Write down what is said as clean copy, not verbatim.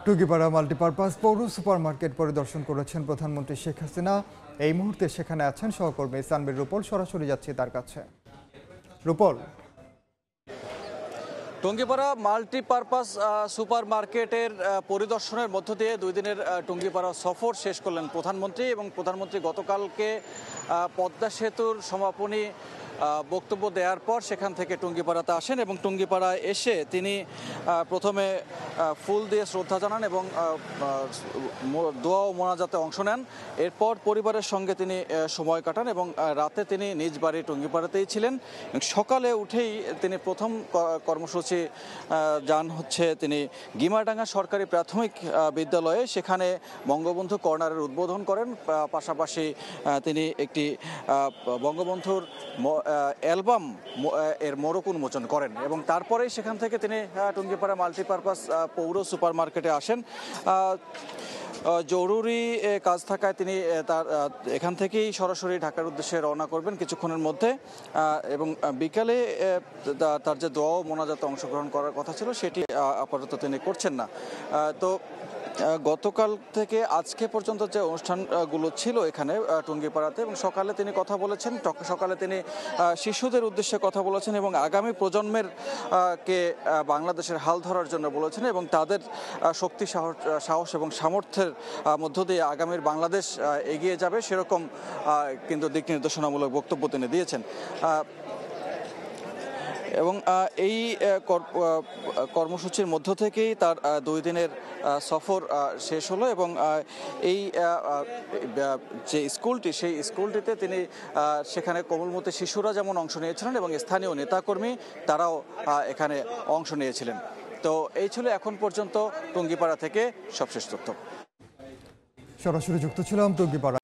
Tungipara multipurpose পৌর supermarket পরিদর্শন করেছেন প্রধানমন্ত্রী শেখ হাসিনা। এই মুহূর্তে সেখানে আছেন সহকর্মী সানবির রূপল। সরাসরি যাচ্ছি তার কাছে। রূপল, টুঙ্গিপাড়া মাল্টিপারপাস সুপারমার্কেটের পরিদর্শনের মধ্য দিয়ে 2 দিনের টুঙ্গিপাড়া সফর শেষ করলেন প্রধানমন্ত্রী। এবং প্রধানমন্ত্রী গতকালকে পদ্মা সেতুর সমাপনী বক্তব্য দেওয়ার পর সেখান থেকে টুঙ্গিপাড়াতে আসেন এবং টুঙ্গিপাড়া এসে তিনি প্রথমে ফুল দিয়ে শ্রদ্ধা জানান এবং দোয়া ও মোনাজাতে অংশ নেন। এরপর পরিবারের সঙ্গে তিনি সময় কাটান এবং রাতে তিনি নিজ বাড়ি টুঙ্গিপাড়াতেই ছিলেন। সকালে উঠেই তিনি প্রথম কর্মসূচি যান হচ্ছে তিনি গিমাডাঙ্গা সরকারি প্রাথমিক বিদ্যালয়ে। সেখানে বঙ্গবন্ধু কর্নারের উদ্বোধন করেন। পাশাপাশি তিনি একটি বঙ্গবন্ধুর অ্যালবাম এর মোড়ক উন্মোচন করেন এবং তারপরেই সেখান থেকে তিনি টুঙ্গিপাড়া মাল্টিপারপাস পৌর সুপারমার্কেটে আসেন। জরুরি কাজ থাকায় তিনি তার এখান থেকেই সরাসরি ঢাকার উদ্দেশ্যে রওনা করবেন কিছুক্ষণের মধ্যে। এবং বিকালে তার যে দোয়া ও মোনাজাতে অংশগ্রহণ করার কথা ছিল সেটি আপাতত তিনি করছেন না। তো গতকাল থেকে আজকে পর্যন্ত যে অনুষ্ঠানগুলো ছিল এখানে টুঙ্গিপাড়াতে, এবং সকালে তিনি কথা বলেছেন, সকালে তিনি শিশুদের উদ্দেশ্যে কথা বলেছেন এবং আগামী প্রজন্মের কে বাংলাদেশের হাল ধরার জন্য বলেছেন এবং তাদের শক্তি সাহস এবং সামর্থ্যের মধ্য দিয়ে আগামীর বাংলাদেশ এগিয়ে যাবে সেরকম কিন্তু দিক নির্দেশনামূলক বক্তব্য তিনি দিয়েছেন। এবং এই কর্মসূচির মধ্য থেকেই তার 2 দিনের সফর শেষ হলো এবং এই যে স্কুলটি, সেই স্কুলটিতে তিনি সেখানে কোমলমতি শিশুরা যেমন অংশ নিয়েছিলেন এবং স্থানীয় নেতাকর্মী তারাও এখানে অংশ নিয়েছিলেন। তো এই ছিল এখন পর্যন্ত টুঙ্গিপাড়া থেকে সবশেষ তথ্য। সরাসরি যুক্ত ছিলাম টুঙ্গিপাড়া।